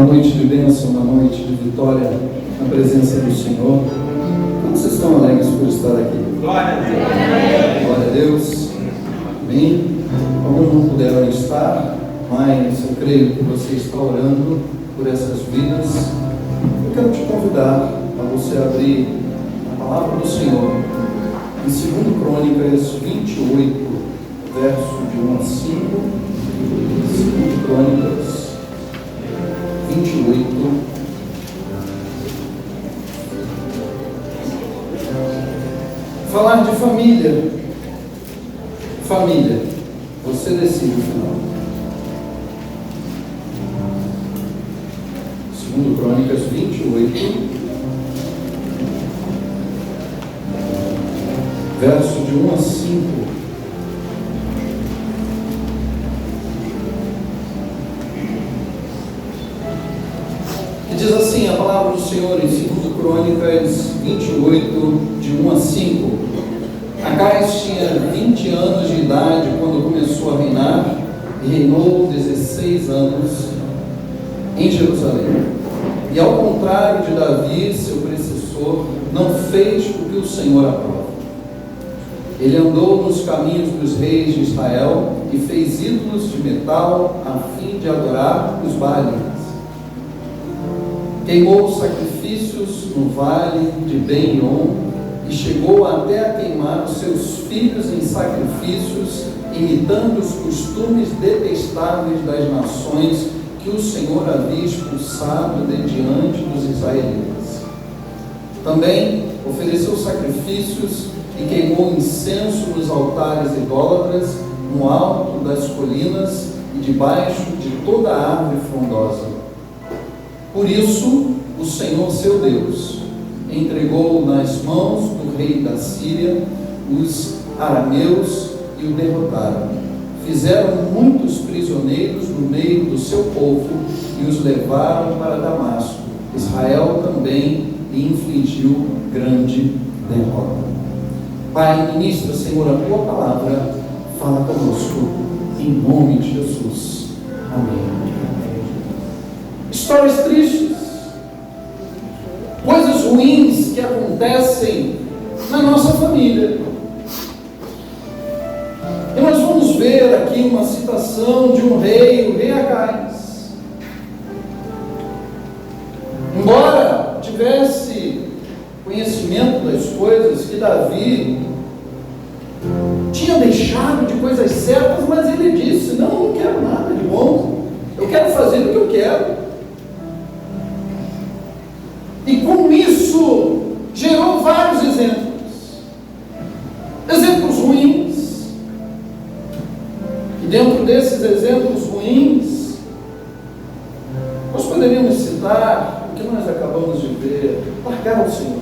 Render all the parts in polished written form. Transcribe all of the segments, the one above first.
uma noite de bênção, uma noite de vitória na presença do Senhor. Como vocês estão alegres por estar aqui? Glória a Deus! Glória a Deus! Amém? Alguns não puderam estar, mas eu creio que você está orando por essas vidas. Eu quero te convidar a você abrir a palavra do Senhor em 2 Crônicas 28, verso de 1 a 5. 2 Crônicas 28. Falar de família. Família. Você decide o final. 2 Crônicas 28, verso de 1 a 5. E diz assim a palavra do Senhor em 2 Crônicas 28, de 1 a 5. Acais tinha 20 anos de idade quando começou a reinar e reinou 16 anos em Jerusalém. E ao contrário de Davi, seu predecessor, não fez o que o Senhor aprova. Ele andou nos caminhos dos reis de Israel e fez ídolos de metal a fim de adorar os Baales. Queimou sacrifícios no vale de Ben-Ion e chegou até a queimar os seus filhos em sacrifícios, imitando os costumes detestáveis das nações que o Senhor havia expulsado de diante dos israelitas. Também ofereceu sacrifícios e queimou incenso nos altares idólatras, no alto das colinas e debaixo de toda a árvore frondosa. Por isso, o Senhor seu Deus entregou nas mãos do rei da Síria os arameus e o derrotaram. Fizeram muitos prisioneiros no meio do seu povo e os levaram para Damasco. Israel também lhe infligiu grande derrota. Pai, ministra, Senhor, a tua palavra, fala conosco, em nome de Jesus. Amém. Histórias tristes, coisas ruins que acontecem na nossa família. E nós vamos ver aqui uma citação de um rei, o rei Acais. Embora tivesse conhecimento das coisas que Davi tinha deixado de coisas certas, mas ele disse: não quero nada de bom, eu quero fazer o que eu quero. E com isso gerou vários exemplos ruins. E dentro desses exemplos ruins, nós poderíamos citar o que nós acabamos de ver: largar o Senhor,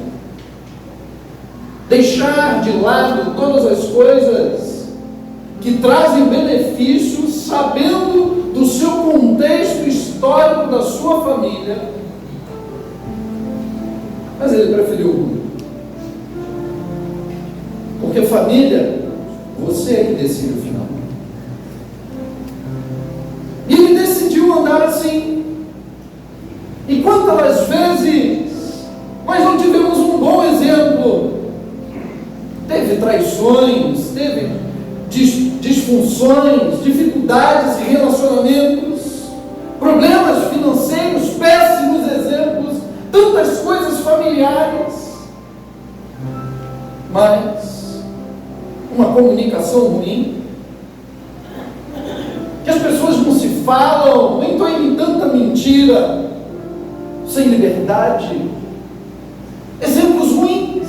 deixar de lado todas as coisas que trazem benefícios, sabendo do seu contexto histórico, da sua família. Mas ele preferiu o mundo. Porque família, você é que decide o final. E ele decidiu andar assim. E quantas vezes nós não tivemos um bom exemplo? Teve traições, teve disfunções, dificuldades em relacionamentos, problemas financeiros, péssimos exemplos, tantas coisas familiares, mas uma comunicação ruim, que as pessoas não se falam, então em tanta mentira, sem liberdade, exemplos ruins.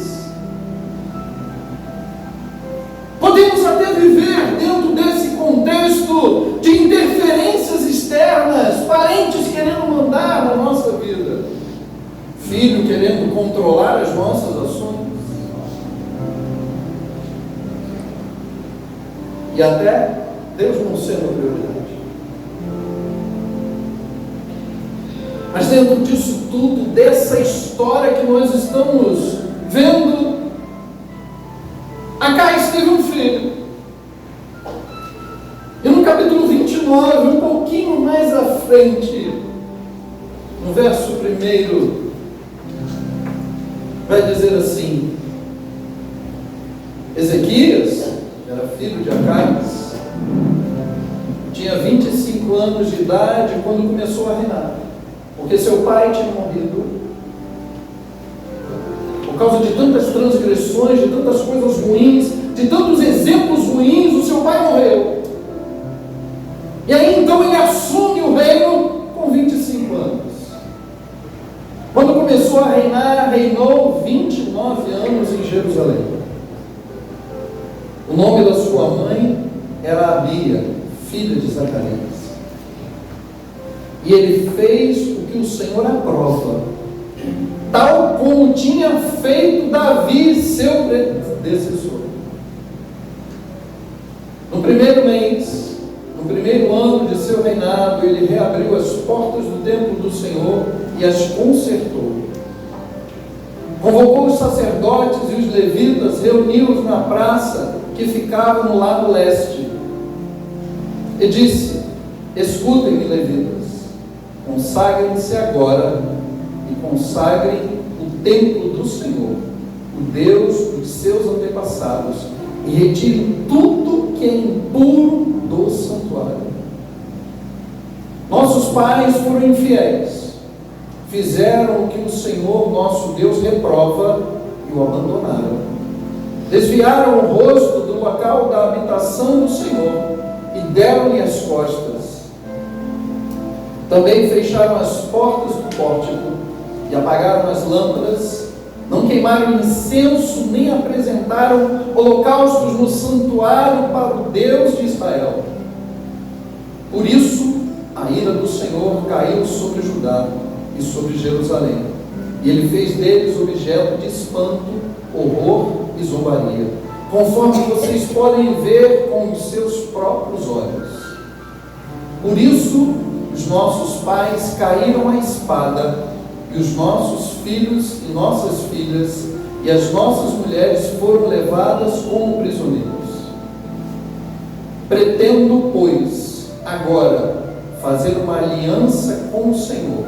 Podemos até viver dentro desse contexto de interferências externas, parentes querendo mandar na nossa vida, filho querendo controlar as nossas ações, e até Deus não sendo prioridade. Mas dentro disso tudo, dessa história que nós estamos vendo, Acais teve um filho. E no capítulo 29, um pouquinho mais à frente, No verso 1, vai dizer assim: Ezequias era filho de Acais, tinha 25 anos de idade quando começou a reinar, porque seu pai tinha morrido. Por causa de tantas transgressões, de tantas coisas ruins, de tantos exemplos ruins, o seu pai morreu. E aí então ele assume o reino com 25 anos. Quando começou a reinar, reinou 29 anos em Jerusalém. O nome da sua mãe era Abia, filha de Zacarias. E ele fez o que o Senhor aprova, tal como tinha feito Davi, seu predecessor. No primeiro mês, no primeiro ano de seu reinado, ele reabriu as portas do templo do Senhor e as consertou. Convocou os sacerdotes e os levitas, reuniu-os na praça que ficava no lado leste, e disse: escutem-me, levitas, consagrem-se agora e consagrem o templo do Senhor, o Deus dos seus antepassados, e retirem tudo que é impuro do santuário. Nossos pais foram infiéis, fizeram o que o Senhor nosso Deus reprova e o abandonaram. Desviaram o rosto do local da habitação do Senhor e deram-lhe as costas. Também fecharam as portas do pórtico e apagaram as lâmpadas. Não queimaram incenso, nem apresentaram holocaustos no santuário para o Deus de Israel. Por isso, a ira do Senhor caiu sobre Judá e sobre Jerusalém, e ele fez deles objeto de espanto, horror e zombaria, conforme vocês podem ver com os seus próprios olhos. Por isso, os nossos pais caíram à espada, e os nossos filhos e nossas filhas e as nossas mulheres foram levadas como prisioneiros. Pretendo, pois, agora fazer uma aliança com o Senhor,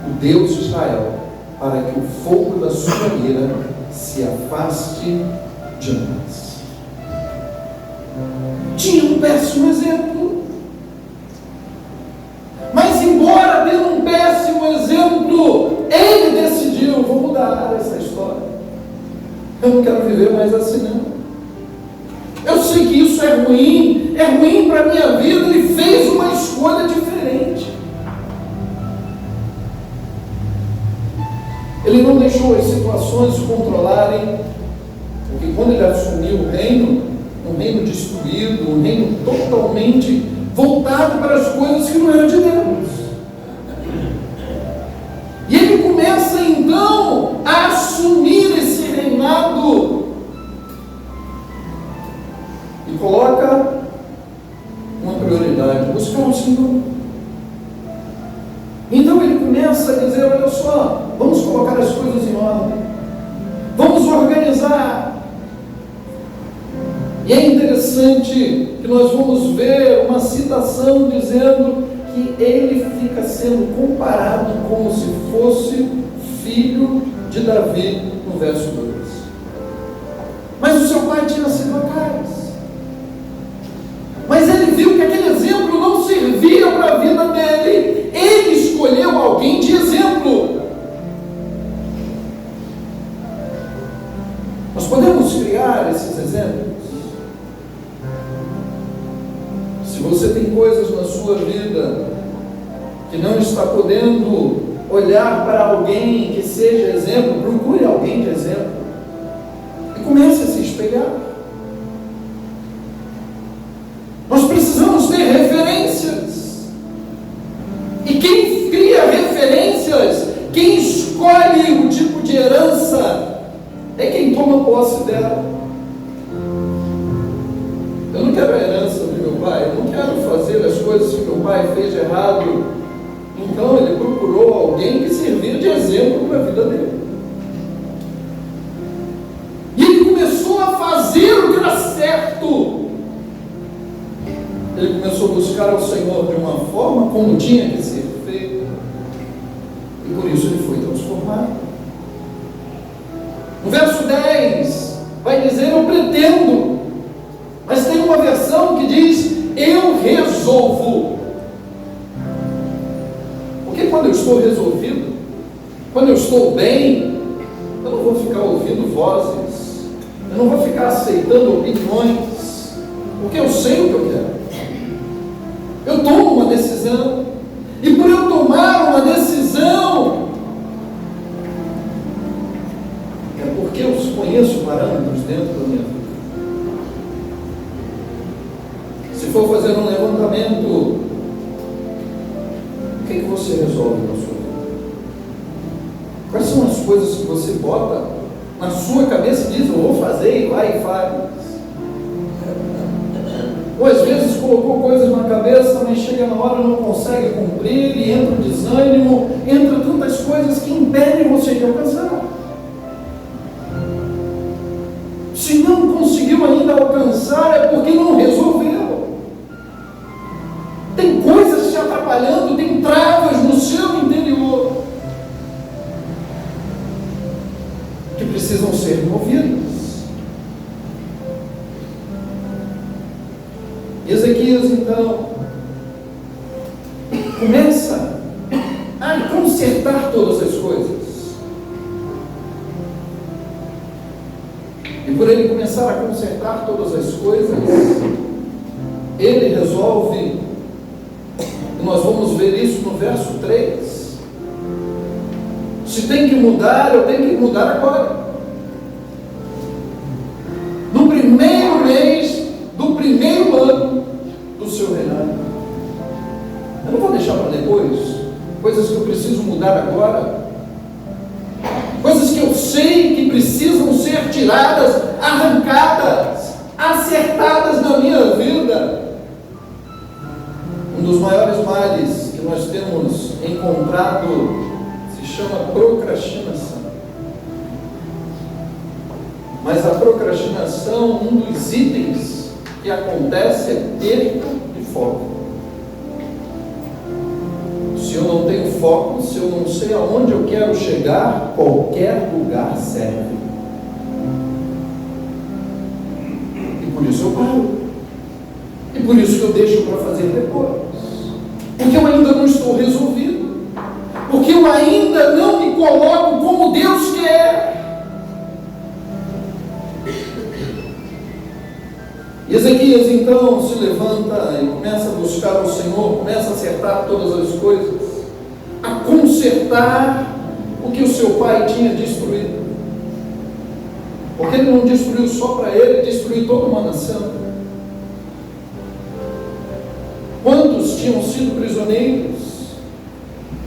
o Deus de Israel, para que o fogo da sua ira se afaste de nós. Tinha um péssimo exemplo, mas embora tendo um péssimo exemplo, ele decidiu: vou mudar essa história, eu não quero viver mais assim não, eu sei que isso é ruim para a minha vida. Ele fez uma escolha diferente. Ele não deixou as situações se controlarem, porque quando ele assumiu o reino, um reino destruído, um reino totalmente voltado para as coisas que não eram de Deus. E ele começa então a assumir esse reinado e coloca uma prioridade: buscar o Senhor. Então ele começa a dizer: olha só, vamos colocar as coisas em ordem, vamos organizar. E é interessante que nós vamos ver uma citação dizendo que ele fica sendo comparado como se fosse filho de Davi, no verso 2. Mas o seu pai tinha sido Acais. Mas ele viu que aquele exemplo não servia para a vida dele. Ele escolheu alguém de exemplo. Nós podemos criar esses exemplos. Se você tem coisas na sua vida que não está podendo olhar para alguém que seja exemplo, procure alguém de exemplo e comece a se espelhar. Nós precisamos ter referências, e quem cria referências, quem escolhe o tipo de herança, é quem toma posse dela. Eu não quero a herança do meu pai, eu não quero fazer as coisas que meu pai fez de errado. Então ele procurou alguém que servia de exemplo para a vida dele. E ele começou a fazer o que era certo. Ele começou a buscar ao Senhor de uma forma como tinha que ser feito. Porque quando eu estou resolvido, quando eu estou bem, eu não vou ficar ouvindo vozes, eu não vou ficar aceitando opiniões, porque eu sei o que eu quero. Eu tomo uma decisão, e por eu tomar uma decisão, é porque eu conheço parâmetros dentro da minha vida. Se for fazer um levantamento, o que você resolve na sua vida? Quais são as coisas que você bota na sua cabeça e diz, eu vou fazer, e vai e faz? Ou às vezes colocou coisas na cabeça, mas chega na hora e não consegue cumprir, e entra o desânimo, entra tantas coisas que impedem você de alcançar. Se não conseguiu ainda alcançar, é porque não resolveu. Tem coisas te atrapalhando, tem travas no seu interior que precisam ser removidas. Ezequias, então, começa a consertar todas as coisas. E por ele começar a consertar todas as coisas, ele resolve, e nós vamos ver isso no verso 3, se tem que mudar, eu tenho que mudar agora. No primeiro mês do primeiro ano do seu reinado. Eu não vou deixar para depois coisas que eu preciso mudar agora, coisas que eu sei que precisam ser tiradas, arrancadas, acertadas na minha vida. Um dos maiores males que nós temos encontrado se chama procrastinação. Mas a procrastinação, um dos itens que acontece é perda de foco. Se eu não tenho foco, se eu não sei aonde eu quero chegar, qualquer lugar serve. E por isso eu paro. E por isso que eu deixo para fazer depois. Porque eu ainda não estou resolvido. Porque eu ainda não me coloco como Deus quer. Ezequias então se levanta e começa a buscar o Senhor, começa a acertar todas as coisas, a consertar o que o seu pai tinha destruído. Porque ele não destruiu só para ele, destruiu toda uma nação. Quantos tinham sido prisioneiros?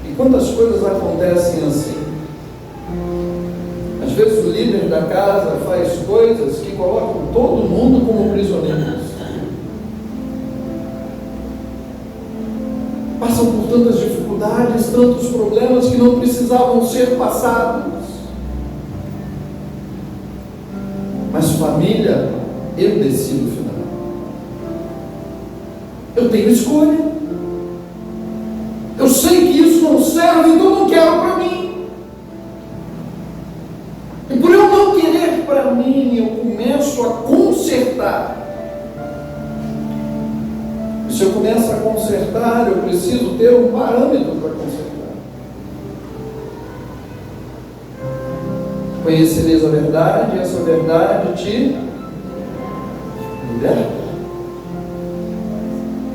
E quantas coisas acontecem assim? Às vezes o líder da casa faz coisas que colocam todo mundo como prisioneiros. Passam por tantas dificuldades, tantos problemas que não precisavam ser passados. Mas família, eu decido o final. Eu tenho escolha. Eu sei que isso não serve, então não quero para mim. E por eu não querer para mim, eu começo a consertar. E se eu começo a consertar, eu preciso ter um parâmetro para consertar. Conhecereis a verdade, e essa verdade te liberta.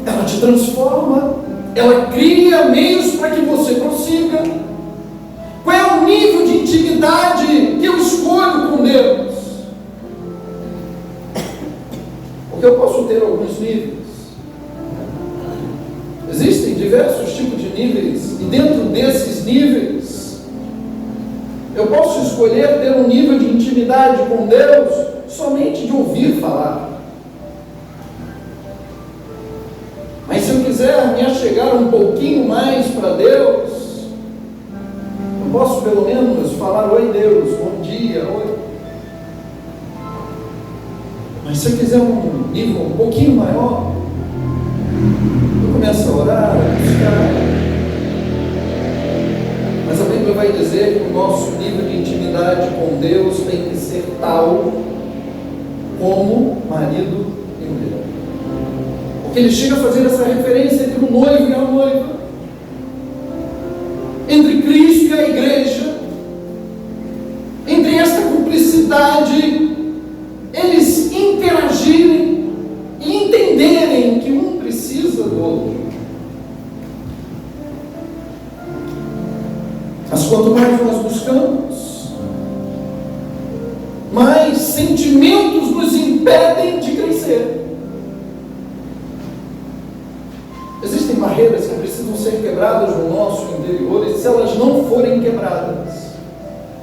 Ela te transforma, ela cria meios para que você prossiga. Qual é o nível de intimidade que eu escolho com Deus? Porque eu posso ter alguns níveis. Existem diversos tipos de níveis, e dentro desses níveis, eu posso escolher ter um nível de intimidade com Deus somente de ouvir falar. Mas se eu quiser me achegar um pouquinho mais para Deus, eu posso pelo menos falar: oi Deus, bom dia, oi. Mas se eu quiser um nível um pouquinho maior, eu começo a orar, a buscar. Mas a Bíblia vai dizer que o nosso nível de intimidade com Deus tem que ser tal como marido e mulher. Porque ele chega a fazer essa referência entre o noivo e a noiva. entre Cristo e a igreja, entre esta cumplicidade, eles interagirem e entenderem que um precisa do outro. Mas quanto mais nós buscamos, mais sentimentos nos impedem de crescer. Existem barreiras que precisam ser quebradas no nosso interior, e se elas não forem quebradas,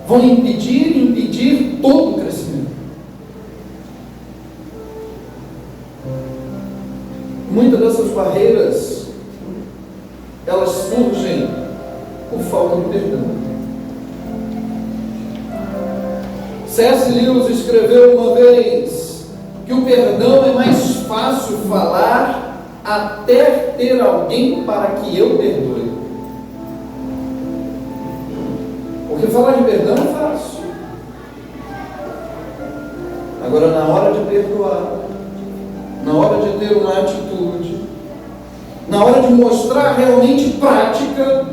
vão impedir todo o crescimento. Muitas dessas barreiras, elas surgem por falta de perdão. C.S. Lewis escreveu uma vez que o perdão é mais fácil falar até ter alguém para que eu perdoe. Porque falar de perdão é fácil. Agora, na hora de perdoar, na hora de ter uma atitude, na hora de mostrar realmente prática,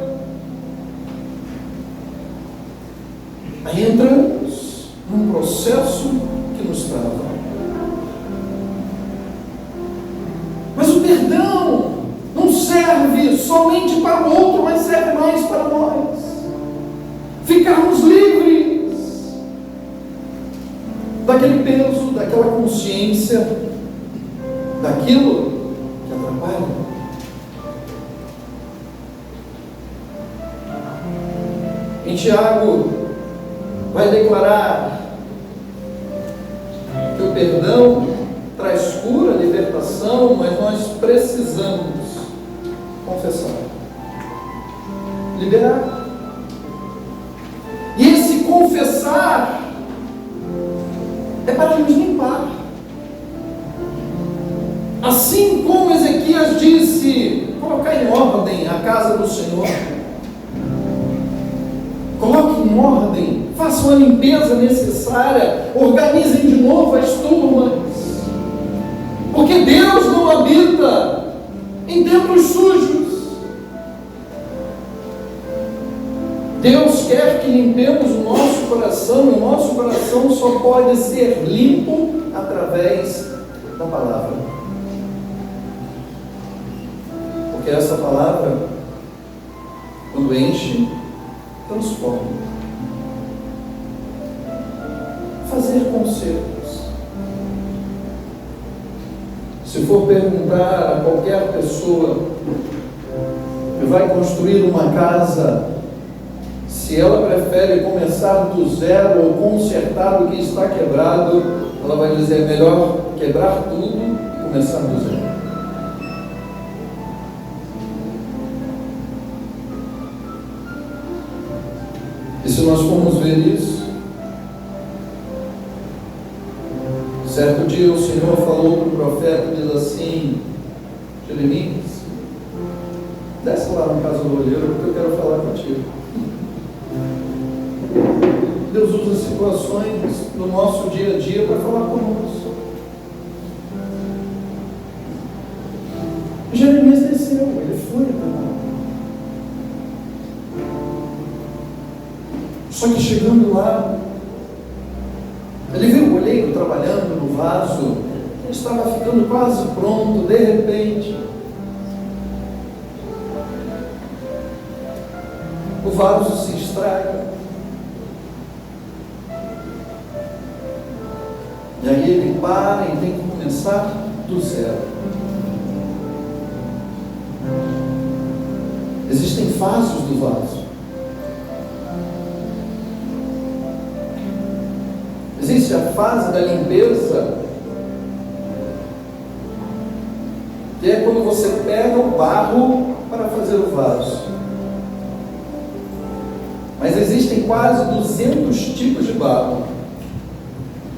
aí entramos num processo que nos trava. Mas o perdão não serve somente para o outro, mas serve mais para nós. Ficarmos livres daquele peso, daquela consciência, daquilo que atrapalha. Em Tiago vai declarar que o perdão traz cura, libertação, mas nós precisamos confessar, liberar. E esse confessar é para nos limpar. Assim como Ezequias disse, colocar em ordem a casa do Senhor. Coloquem em ordem, façam a limpeza necessária, organizem de novo as turmas. Porque Deus não habita em templos sujos. Deus quer que limpemos o nosso coração, e o nosso coração só pode ser limpo através da palavra. Porque essa palavra, quando enche, transforma. Fazer concertos. Se for perguntar a qualquer pessoa que vai construir uma casa, se ela prefere começar do zero ou consertar o que está quebrado, ela vai dizer: é melhor quebrar tudo e começar do zero. E se nós formos ver isso, certo dia o Senhor falou para o profeta, diz assim: Jeremias, desce lá na casa do olheiro, porque eu quero falar contigo. Deus usa situações do nosso dia a dia para falar conosco. Jeremias desceu, ele foi para lá. Só que chegando lá, ele viu o olheiro trabalhando no vaso, ele estava ficando quase pronto, de repente, o vaso se estraga. E aí ele para e tem que começar do zero. Existem fases do vaso. Existe a fase da limpeza, que é quando você pega o barro para fazer o vaso. Mas existem quase 200 tipos de barro,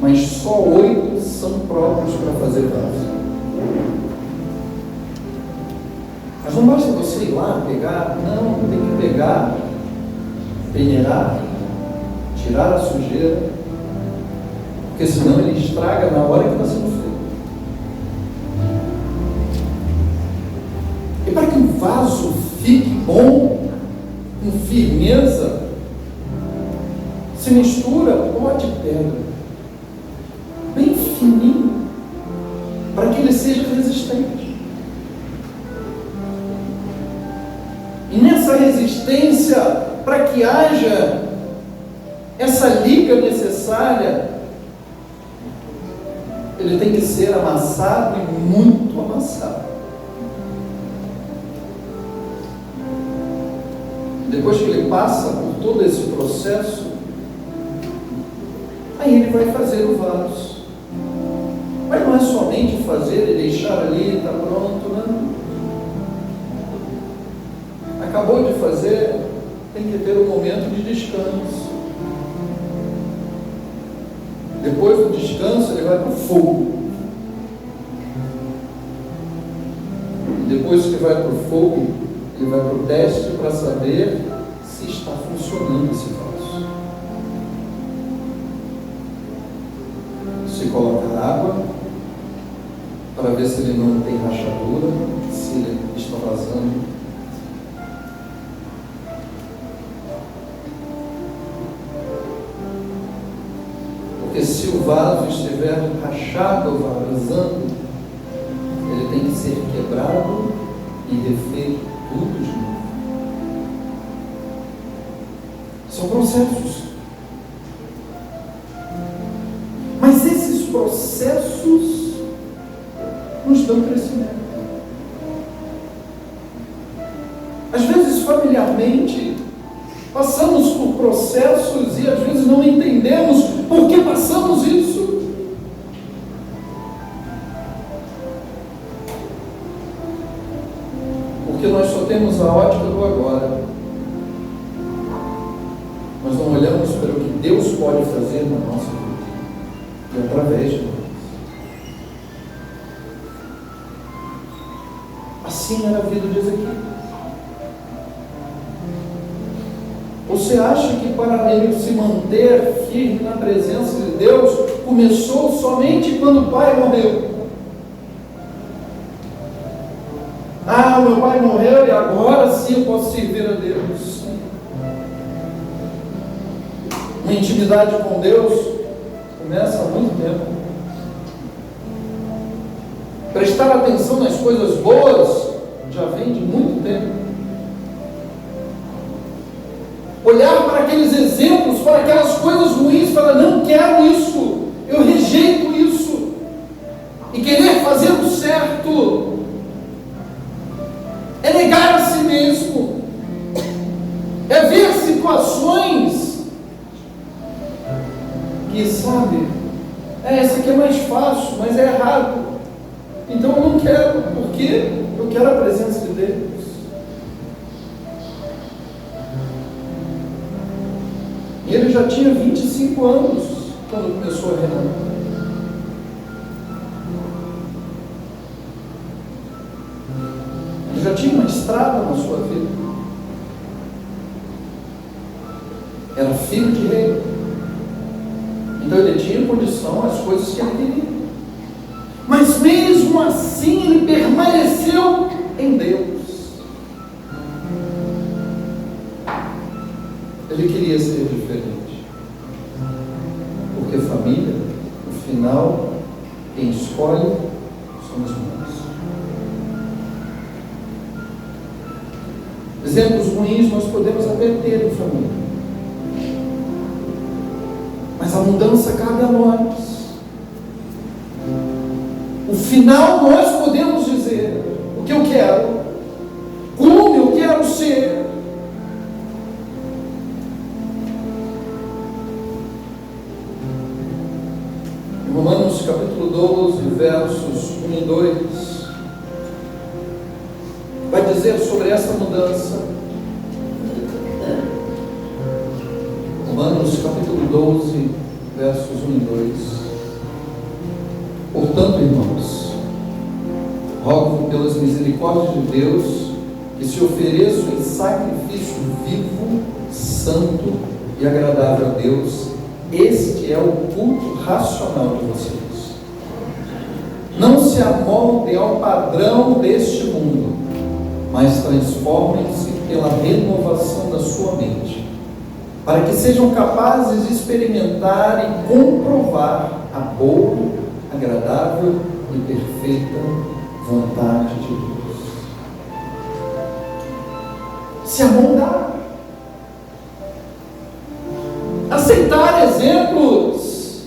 mas só 8 são próprios para fazer vaso. Mas não basta você ir lá pegar, não, tem que pegar, peneirar, tirar a sujeira, porque senão ele estraga na hora que está sendo feito. E para que o vaso fique bom, com firmeza, se mistura pó de pedra, bem fininho, para que ele seja resistente. E nessa resistência, para que haja essa liga necessária, ele tem que ser amassado e muito amassado. Depois que ele passa por todo esse processo, aí ele vai fazer o vaso. Mas não é somente fazer e deixar ali, está pronto, não. Acabou de fazer, tem que ter um momento de descanso. Depois do descanso, ele vai para o fogo. E depois que vai para o fogo, ele vai para o teste para saber se está funcionando esse vaso. Se coloca água, para ver se ele não tem rachadura, se ele está vazando. Porque se o vaso estiver rachado ou vazando, ele tem que ser quebrado e refeito tudo de novo. São processos. Mas esses processos nos dão crescimento. Às vezes, familiarmente, passamos por processos e às vezes não entendemos por que passamos isso. Porque nós só temos a ótica do agora. Nós não olhamos para o que Deus pode fazer na nossa vida e através de nós. Assim era a vida de Ezequiel. Você acha que para ele se manter firme na presença de Deus, começou somente quando o pai morreu? Ah, meu pai morreu e agora sim eu posso servir a Deus. Uma intimidade com Deus começa há muito tempo. Prestar atenção nas coisas boas já vem de muito tempo. Olhar para aqueles exemplos, para aquelas coisas ruins, e falar, não quero isso, eu rejeito isso, e querer fazer o certo, é negar a si mesmo, é ver situações que sabe, essa aqui é mais fácil, mas é errado, então eu não quero, porque eu quero a presença de Deus. E ele já tinha 25 anos quando começou a reinar. Ele já tinha uma estrada na sua vida. Era filho de rei. Então ele tinha condição às coisas que ele queria. Mas mesmo assim ele permaneceu em Deus. Ele queria ser diferente. Porque família, no final, quem escolhe somos nós. Exemplos ruins nós podemos até ter em família. Mas a mudança cabe a nós. O final nós podemos dizer o que eu quero, como eu quero ser. Romanos capítulo 12, versos 1 e 2, vai dizer sobre essa mudança. Romanos capítulo 12, versos 1 e 2. Portanto, irmãos, rogo pelas misericórdias de Deus que se ofereçam em sacrifício vivo, santo e agradável a Deus. Este é o culto racional de vocês. Não se amoldem ao padrão deste mundo, mas transformem-se pela renovação da sua mente, para que sejam capazes de experimentar e comprovar a boa, agradável e perfeita vontade de Deus. Se amoldar, aceitar exemplos.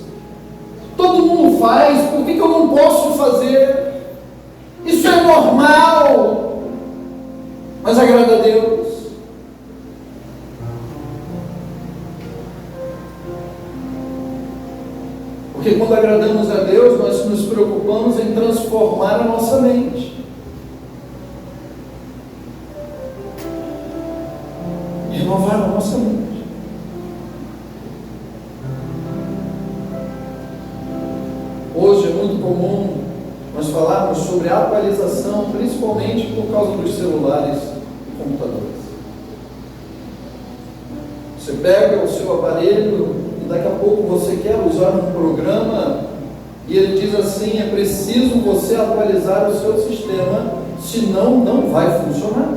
Todo mundo faz, por que eu não posso fazer? Isso é normal, mas agrada a Deus. Porque quando agradamos a Deus, nós nos preocupamos em transformar a nossa mente. Renovar a nossa mente. Hoje é muito comum nós falarmos sobre atualização, principalmente por causa dos celulares e computadores. Você pega o seu aparelho e daqui a pouco você quer usar um programa e ele diz assim: é preciso você atualizar o seu sistema, senão não vai funcionar.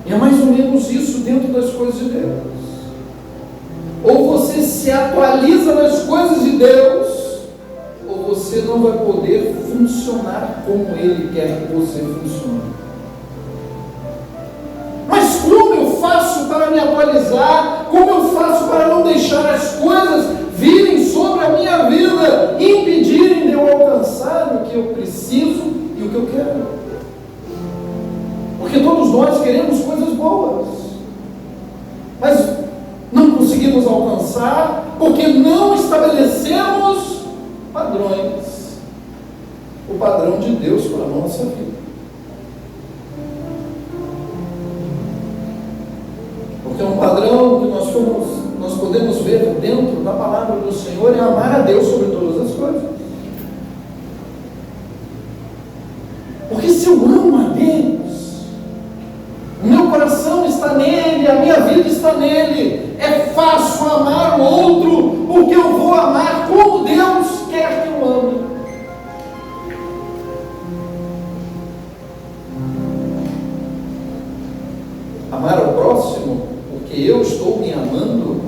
E é mais ou menos isso dentro das coisas de Deus. Ou você se atualiza nas coisas de Deus, ou você não vai poder funcionar como Ele quer que você funcione. Mas como eu faço para me atualizar? Como eu faço para não deixar as coisas virem sobre a minha vida e impedirem de eu alcançar o que eu preciso e o que eu quero? Porque todos nós queremos coisas boas, mas não conseguimos alcançar porque não estabelecemos padrões, o padrão de Deus para a nossa vida. Porque um padrão que nós podemos ver dentro da palavra do Senhor é amar a Deus sobre todas as coisas. Porque se eu amo a Deus, o meu coração está nele, a minha vida está nele, é fácil amar o outro, porque eu vou amar como Deus quer que eu ame. Amar ao próximo, porque eu estou me amando,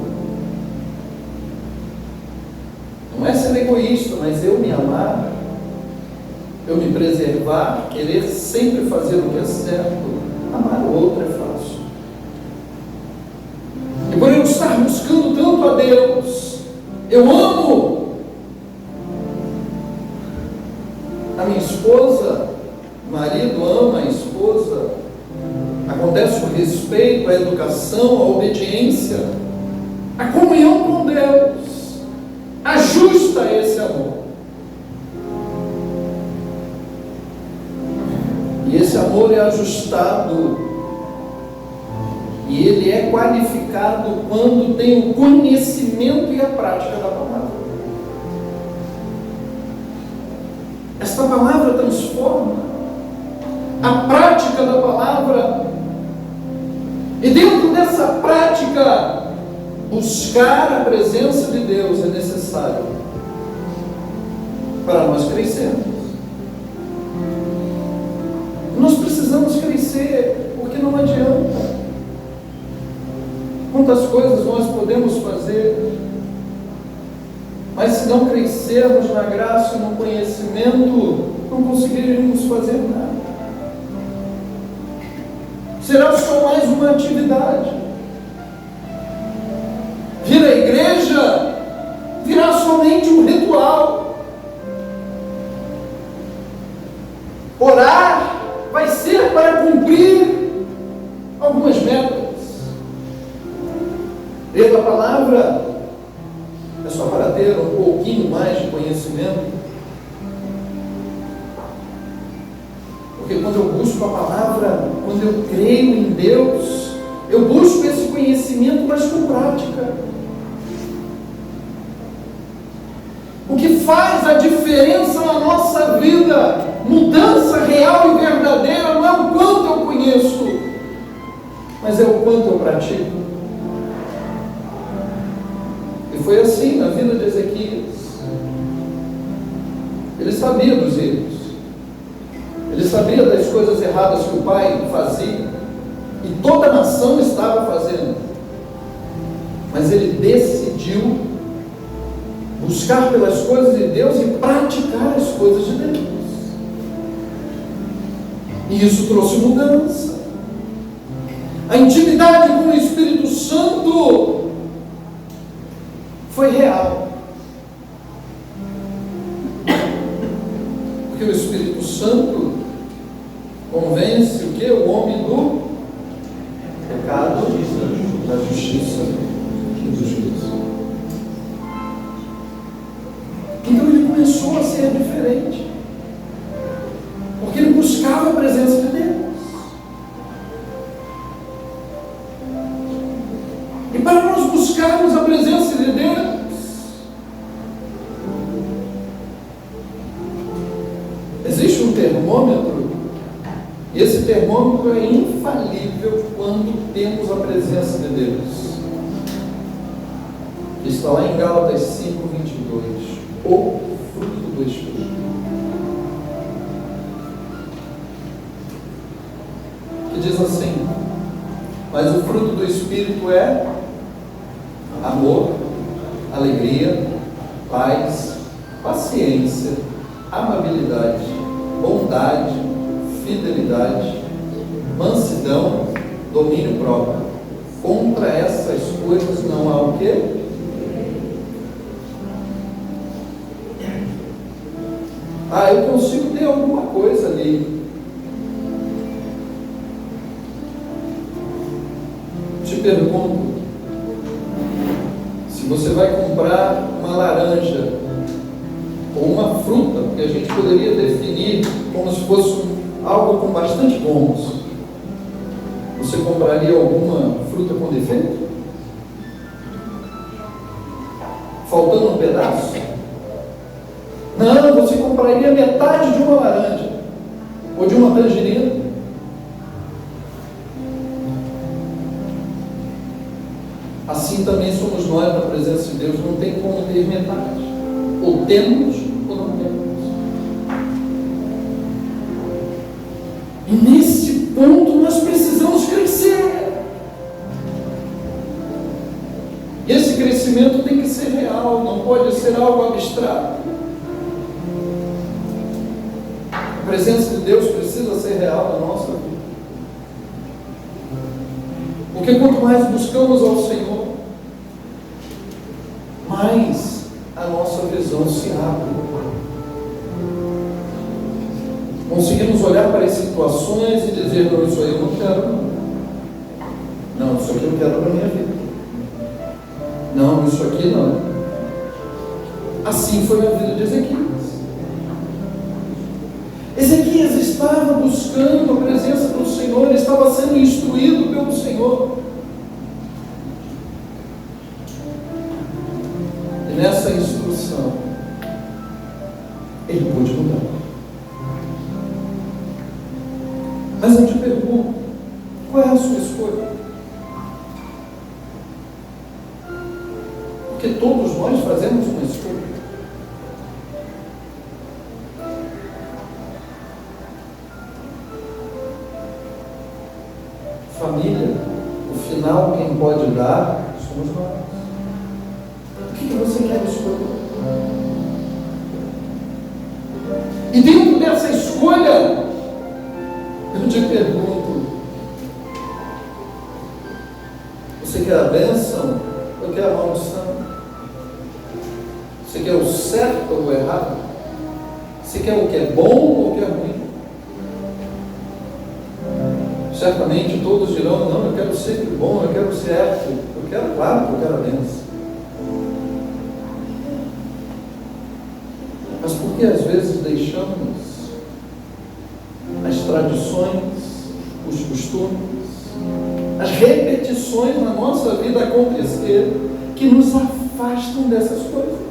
não é ser egoísta, mas eu me amar, eu me preservar, querer sempre fazer o que é certo. Amar o outro é fácil. E por eu estar buscando tanto a Deus, eu amo a minha esposa, o marido ama a esposa, acontece o respeito, a educação, a obediência, a comunhão com Deus, ajusta esse amor. E esse amor é ajustado, e ele é qualificado quando tem o conhecimento e a prática da palavra. Esta palavra transforma a prática da palavra, e dentro dessa prática, buscar a presença de Deus é necessário para nós crescermos. Nós precisamos crescer, porque não adianta. Quantas coisas nós podemos fazer, mas se não crescermos na graça e no conhecimento, não conseguiremos fazer nada. Será só mais uma atividade. Vir à igreja virá somente um ritual. Orar vai ser para cumprir algumas metas. Ler a palavra é só para ter um pouquinho mais de conhecimento. Porque quando eu busco a palavra, quando eu creio em Deus, eu busco esse conhecimento, mas com prática. O que faz a diferença na nossa vida, mudança real e verdadeira, não é o quanto eu conheço, mas é o quanto eu pratico. E foi assim na vida de Ezequias. Ele sabia dos erros, sabia das coisas erradas que o pai fazia, e toda a nação estava fazendo, mas ele decidiu buscar pelas coisas de Deus e praticar as coisas de Deus. E isso trouxe mudança. A intimidade com o Espírito Santo foi real. Porque o Espírito Santo convence o quê? O homem do pecado, da justiça e do juízo. Então ele começou a ser diferente, porque ele buscava a presença de Deus. E para nós buscarmos a presença de Deus, existe um termômetro, e esse termômetro é infalível quando temos a presença de Deus. Está lá em Gálatas 5:22. O fruto do Espírito, que diz assim: mas o fruto do Espírito é amor, alegria, paz, paciência, amabilidade, bondade, fidelidade, mansidão, domínio próprio. Contra essas coisas não há o quê? Eu consigo ter alguma coisa ali. Te pergunto, se você vai comprar uma laranja ou uma fruta, que a gente poderia definir como se fosse algo com bastante gomos, você compraria alguma fruta com defeito? Faltando um pedaço? Não, você compraria metade de uma laranja ou de uma tangerina. Assim também somos nós na presença de Deus. Não tem como ter metade. Ou temos ou não temos. E nesse ponto nós precisamos crescer. E esse crescimento tem que ser real, não pode ser algo abstrato. A presença de Deus precisa ser real na nossa vida. Porque quanto mais buscamos ao Senhor, mais a nossa visão se abre. Conseguimos olhar para as situações e dizer: não, isso aí eu não quero, não, isso aqui eu quero para a minha vida, não, isso aqui não. Assim foi a vida de Ezequias. Ezequias estava buscando a presença do Senhor, estava sendo instruído pelo Senhor. E nessa instrução, ele pôde mudar. Mas eu te pergunto, qual é a sua escolha? Porque todos nós fazemos uma escolha. Família, o final quem pode dar somos nós. O que você quer escolher? E dentro dessa escolha, eu te pergunto: você quer a bênção ou quer a maldição? Você quer o certo ou o errado? Você quer o que é bom ou o que é ruim? Certamente todos dirão: não, eu quero ser bom, eu quero o certo, eu quero, claro que eu quero a bênção. Mas por que às vezes deixamos as tradições, os costumes, as repetições na nossa vida acontecer que nos afastam dessas coisas?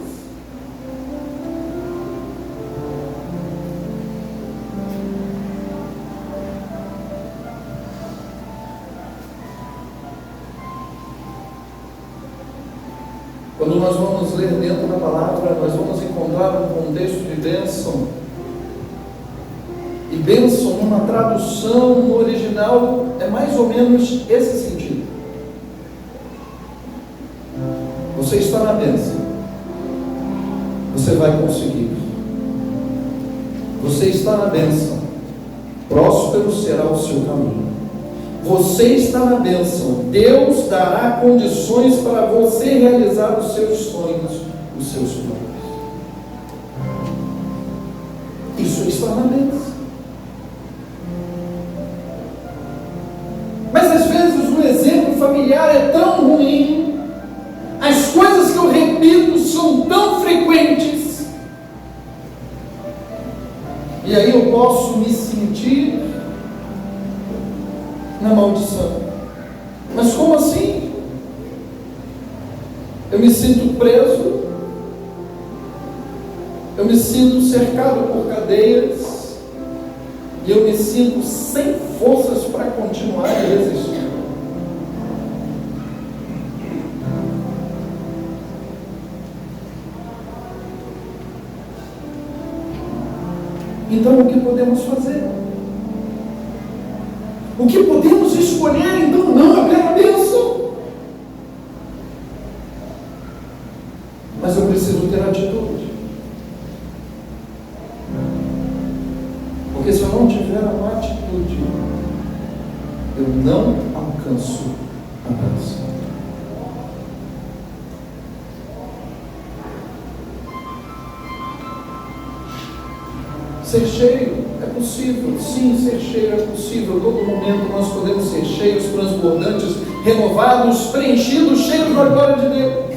Quando nós vamos ler dentro da palavra, nós vamos encontrar um contexto de bênção. E bênção, numa tradução, no original, é mais ou menos esse sentido. Você está na bênção. Você vai conseguir. Você está na bênção. Próspero será o seu caminho. Você está na bênção. Deus dará condições para você realizar os seus sonhos, os seus planos. Isso está na bênção. Mas às vezes o exemplo familiar é tão ruim, as coisas que eu repito são tão frequentes, e aí eu posso me sentir na maldição. Mas como assim? Eu me sinto preso, eu me sinto cercado por cadeias, e eu me sinto sem forças para continuar a resistir. Então, o que podemos fazer? O que podemos escolher? Então, não, eu quero a bênção. Mas eu preciso ter atitude. Porque se eu não tiver uma atitude, eu não alcanço a bênção. Ser cheio é possível, sim, ser cheio é possível. A todo momento nós podemos ser cheios, transbordantes, renovados, preenchidos, cheios da glória de Deus.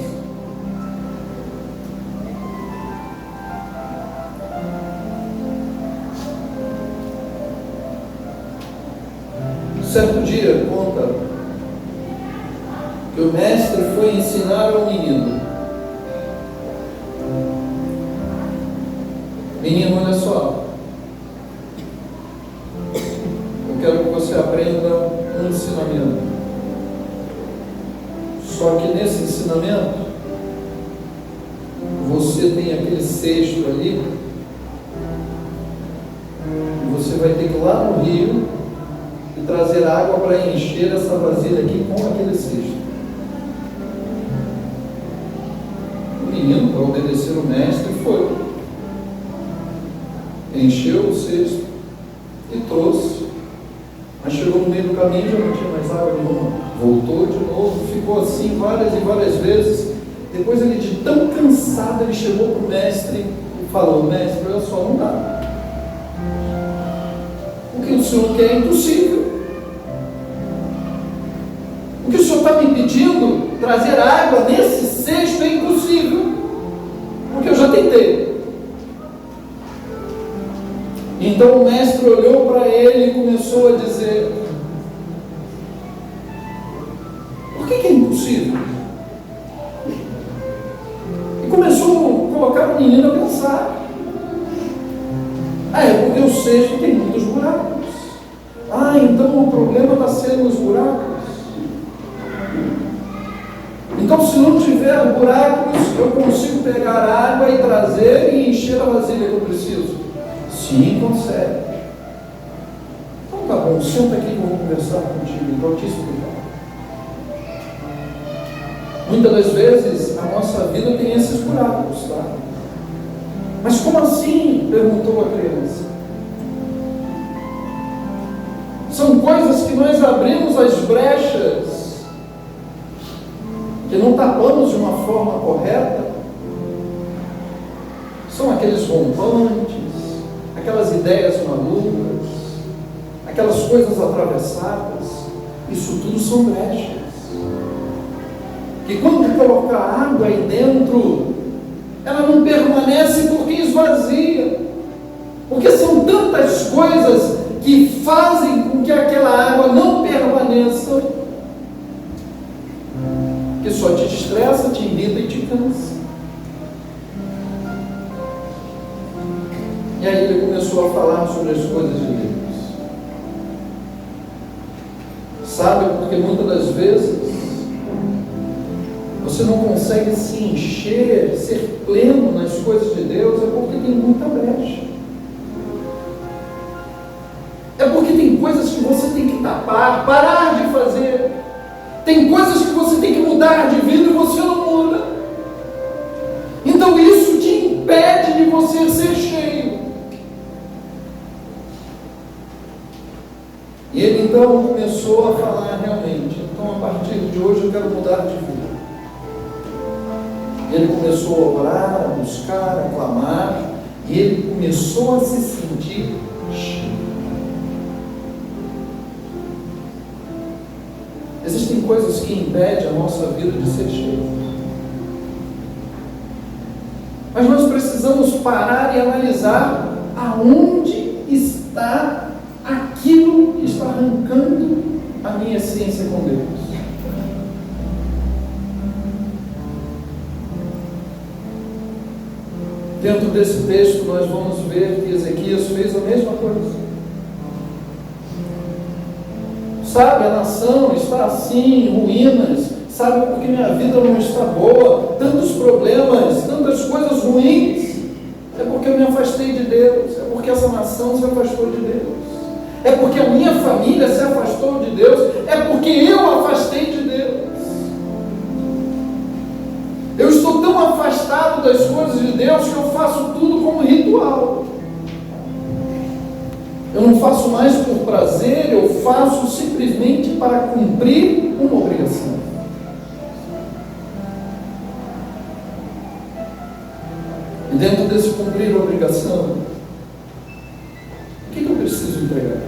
Certo dia, conta que o mestre foi ensinar ao menino. Menino, olha só, eu quero que você aprenda um ensinamento. Só que nesse ensinamento, você tem aquele cesto ali, e você vai ter que ir lá no rio e trazer água para encher essa vasilha aqui com aquele cesto. O menino, para obedecer o mestre, foi. Encheu o cesto e trouxe, mas chegou no meio do caminho e já não tinha mais água nenhuma. Voltou de novo, ficou assim várias e várias vezes. Depois ele, de tão cansado, ele chegou para o mestre e falou: mestre, olha só, não dá. O que o senhor quer é impossível. O que o senhor está me pedindo, trazer água nesse cesto, é impossível, porque eu já tentei. Então o mestre olhou para ele e começou a dizer: por que é impossível? E começou a colocar o menino a pensar: é porque o cesto tem muitos buracos. Então o problema está sendo os buracos. Então, se não tiver buracos, eu consigo pegar água e trazer e encher a vasilha que eu preciso. Sim, consegue. Então tá bom, senta aqui que eu vou conversar contigo, então te explicar. Muitas das vezes a nossa vida tem esses buracos, tá? Mas como assim? Perguntou a criança. São coisas que nós abrimos as brechas, que não tapamos de uma forma correta. São aqueles rompantes, aquelas ideias malucas, aquelas coisas atravessadas. Isso tudo são brechas, que quando colocar água aí dentro, ela não permanece porque esvazia, porque são tantas coisas que fazem com que aquela água não permaneça, que só te estressa, te irrita e te cansa. E aí ele começou a falar sobre as coisas de Deus. Sabe, porque muitas das vezes você não consegue se encher, ser pleno nas coisas de Deus, é porque tem muita brecha. coisas que você tem que tapar, parar de fazer. Tem coisas que você tem que mudar de vida e você não muda. Então isso te impede de você ser cheio. E ele então começou a falar realmente, então a partir de hoje eu quero mudar de vida. Ele começou a orar, a buscar, a clamar, e ele começou a se sentir cheio. Existem coisas que impedem a nossa vida de ser cheia. Mas nós precisamos parar e analisar aonde está aquilo que está arrancando a minha essência com Deus. Dentro desse texto nós vamos ver que Ezequias fez a mesma coisa. Sabe, a nação está assim, em ruínas. Sabe, porque minha vida não está boa, tantos problemas, tantas coisas ruins. É porque eu me afastei de Deus, é porque essa nação se afastou de Deus, é porque a minha família se afastou de Deus, é porque eu afastei de Deus. Eu estou tão afastado das coisas de Deus que eu faço tudo como ritual. Eu não faço mais por prazer, eu faço simplesmente para cumprir uma obrigação. E dentro desse cumprir a obrigação, o que eu preciso entregar?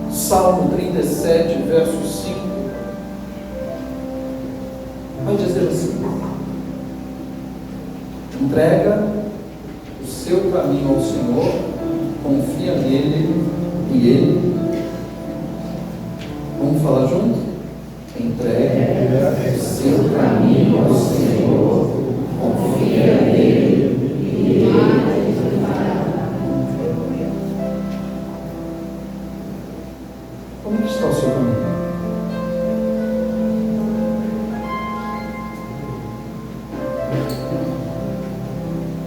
Salmo 37, verso 5, vai dizer assim: entrega o seu caminho ao Senhor, confia nele e ele, vamos falar junto? Entrega o seu caminho ao Senhor, confia nele e ele fará. Como que está o seu caminho?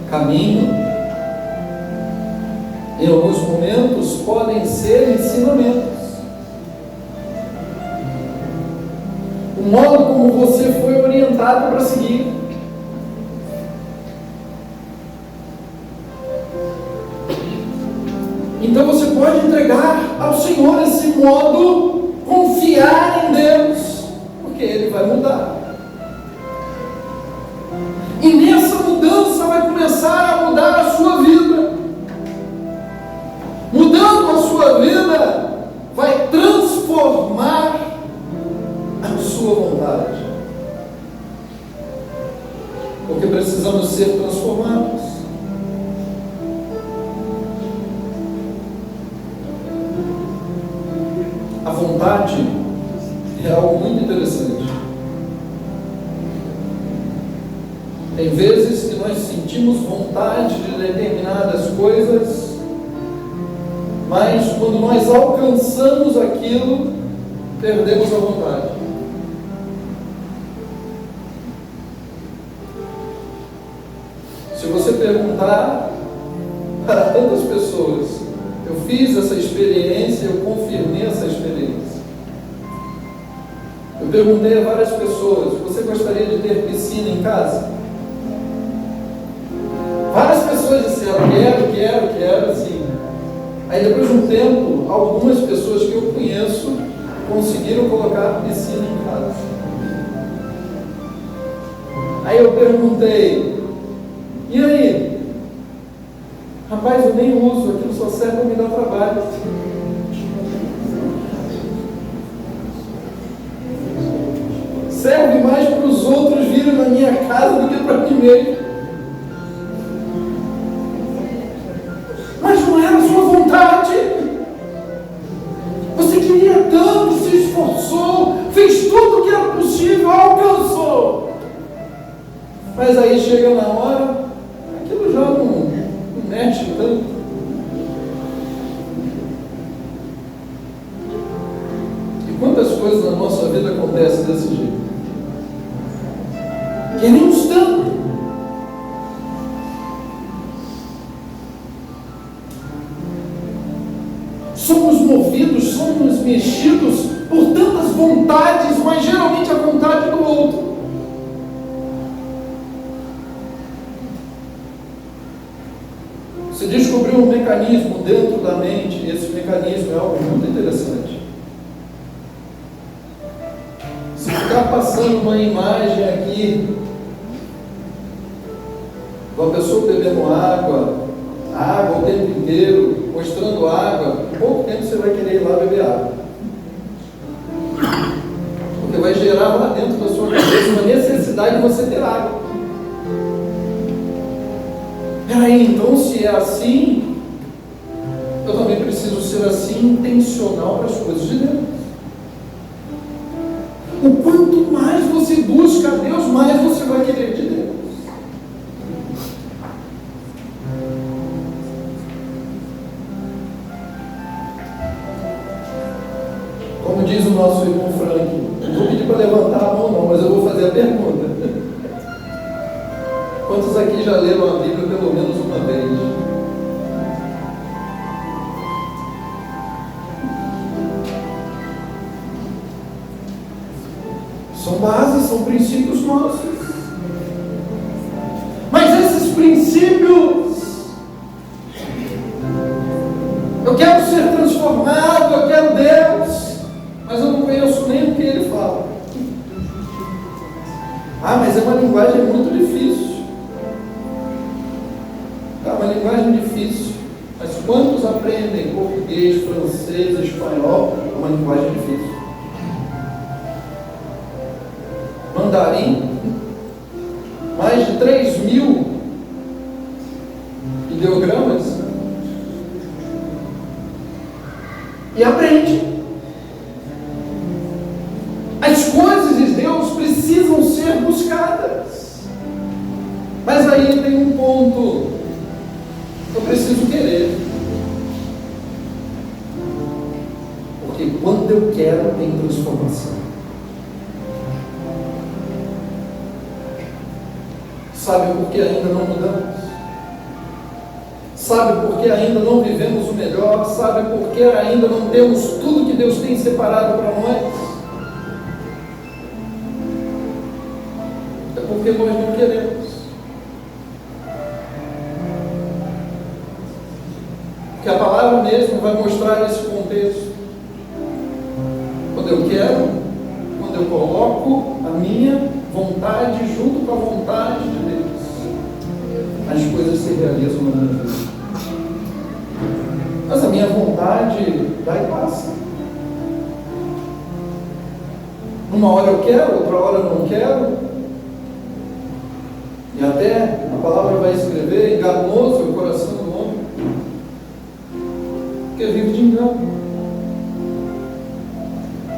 Caminho, em alguns momentos, podem ser ensinamentos. O modo como você foi orientado para seguir. Então você pode entregar ao Senhor esse modo, confiar em Deus, porque Ele vai mudar. E nessa mudança vai começar a mudar a sua vida. Mudando a sua vida, vai transformar a sua vontade. Porque precisamos ser transformados. A vontade é algo muito interessante. Tem vezes que nós sentimos vontade de determinadas coisas, mas quando nós alcançamos aquilo, perdemos a vontade. Se você perguntar para tantas pessoas, eu fiz essa experiência, eu confirmei essa experiência. Eu perguntei a várias pessoas: você gostaria de ter piscina em casa? Várias pessoas disseram: quero, sim. Aí depois de um tempo, algumas pessoas que eu conheço conseguiram colocar piscina em casa. Aí eu perguntei: e aí? Rapaz, eu nem uso, aquilo só serve para me dar trabalho. Serve mais para os outros virem na minha casa do que para mim mesmo. Mas não era a sua vontade. Você queria tanto, se esforçou, fez tudo o que era possível, alcançou. Mas aí chega na hora, aquilo já não mexe tanto. E quantas coisas na nossa vida acontecem desse jeito? Queremos tanto. somos movidos, somos mexidos por tantas vontades, mas geralmente a vontade do outro. Você descobriu um mecanismo dentro da mente, e esse mecanismo é algo muito interessante. Se ficar passando uma imagem aqui, de uma pessoa bebendo água o tempo inteiro, mostrando água, em pouco tempo você vai querer ir lá beber água. Porque vai gerar lá dentro da sua cabeça uma necessidade de você ter água. Peraí, então se é assim, eu também preciso ser assim, intencional para as coisas de Deus. O quanto mais você busca a Deus, mais você vai querer de Deus. Como diz o nosso irmão Frank, não vou pedir para levantar a mão não, mas eu vou fazer a pergunta. Quantos aqui já leram a Bíblia pelo menos uma vez? São bases, são princípios nossos. Mas esses princípios, eu quero ser transformado, eu quero Deus, mas eu não conheço nem o que Ele fala. Ah, mas é uma linguagem muito difícil. Uma linguagem difícil, mas quantos aprendem português, francês, espanhol? É uma linguagem difícil. Mandarim, mais de 3.000 ideogramas, e aprende. As coisas de Deus precisam ser buscadas, mas aí tem um ponto. Eu preciso querer. Porque quando eu quero, tem transformação. Sabe por que ainda não mudamos? Sabe por que ainda não vivemos o melhor? Sabe por que ainda não temos tudo que Deus tem separado para nós? É porque nós não queremos. Que a palavra mesmo vai mostrar esse contexto. Quando eu quero, quando eu coloco a minha vontade junto com a vontade de Deus, as coisas se realizam na minha vida. Mas a minha vontade vai e passa. Uma hora eu quero, outra hora eu não quero. E até a palavra vai escrever: enganoso é o coração do homem, porque vive de engano.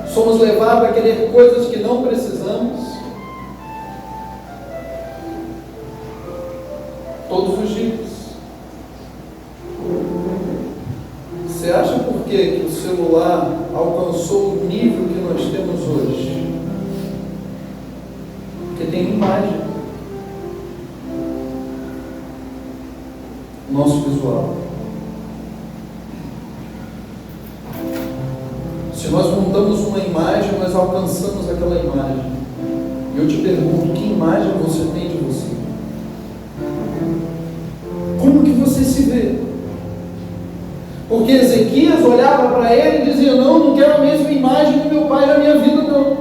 Somos levados a querer coisas que não precisamos todos os dias. Você acha por que o celular alcançou o nível que nós temos hoje? Porque tem imagem. Nosso visual. Se nós montamos uma imagem, nós alcançamos aquela imagem. E eu te pergunto, que imagem você tem de você? Como que você se vê? Porque Ezequias olhava para ele e dizia: não quero a mesma imagem do meu pai na minha vida, não.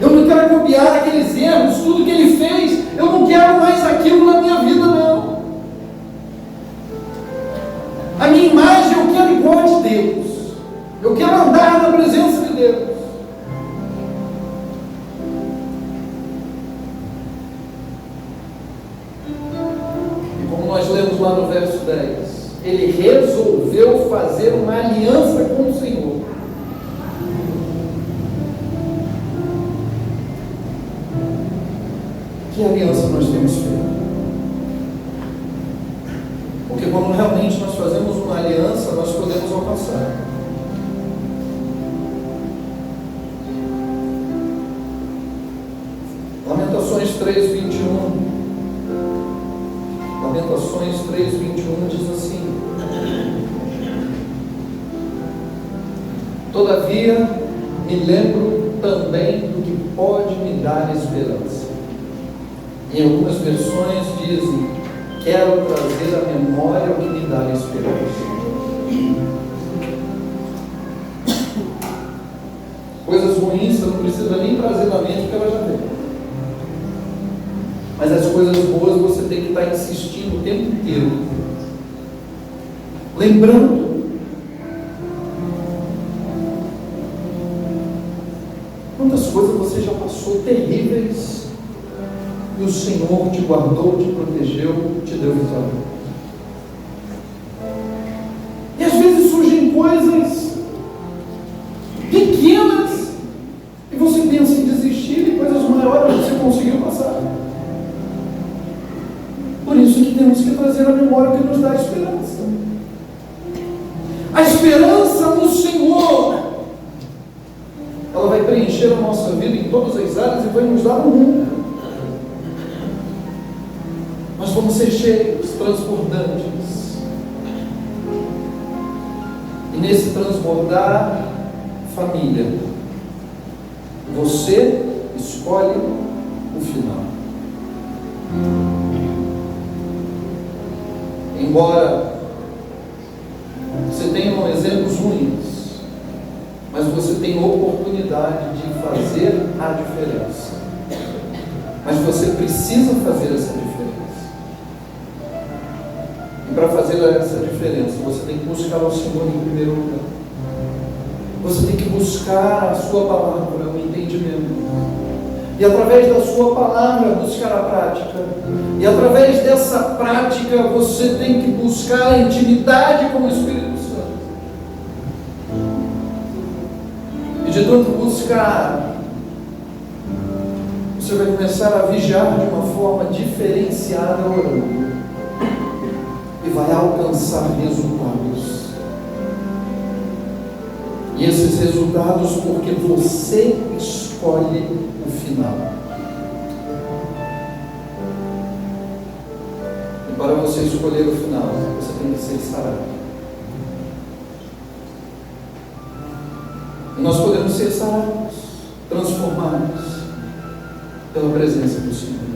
Eu não quero copiar aqueles erros, tudo que ele fez. Eu não quero mais aquilo na minha vida, não. A minha imagem eu quero igual a de Deus. Eu quero andar na presença de Deus. E como nós lemos lá no verso 10, ele resolveu fazer uma aliança com o Senhor. Que aliança nós temos feito? Porque quando realmente nós fazemos uma aliança, nós podemos alcançar. Lamentações 3:21. Lamentações 3:21 diz assim: Todavia, me lembro também do que pode me dar esperança. Em algumas versões dizem: quero trazer à memória o que me dá esperança. Coisas ruins você não precisa nem trazer na mente, porque ela já veio. Mas as coisas boas você tem que estar insistindo o tempo inteiro, lembrando. Quantas coisas você já passou terríveis e o Senhor te guardou, te protegeu, te deu vitória. E às vezes surgem coisas pequenas e você pensa em desistir, e coisas maiores você conseguiu passar. Por isso que temos que trazer à memória o que nos dá esperança. A esperança no Senhor, ela vai preencher a nossa vida em todas as áreas e vai nos dar um rumo. Nós vamos ser cheios, transbordantes. E nesse transbordar, família, você escolhe o final. Embora você tenha exemplos ruins, mas você tem oportunidade de fazer a diferença. Mas você precisa fazer essa diferença. E para fazer essa diferença, você tem que buscar o Senhor em primeiro lugar. Você tem que buscar a sua palavra, o entendimento. E através da sua palavra buscar a prática. E através dessa prática você tem que buscar a intimidade com o Espírito Santo. E de tanto buscar, você vai começar a vigiar de uma forma diferenciada orando. E vai alcançar resultados. E esses resultados porque você escolhe o final. E para você escolher o final, você tem que ser sarado. E nós podemos ser sarados, transformados pela presença do Senhor.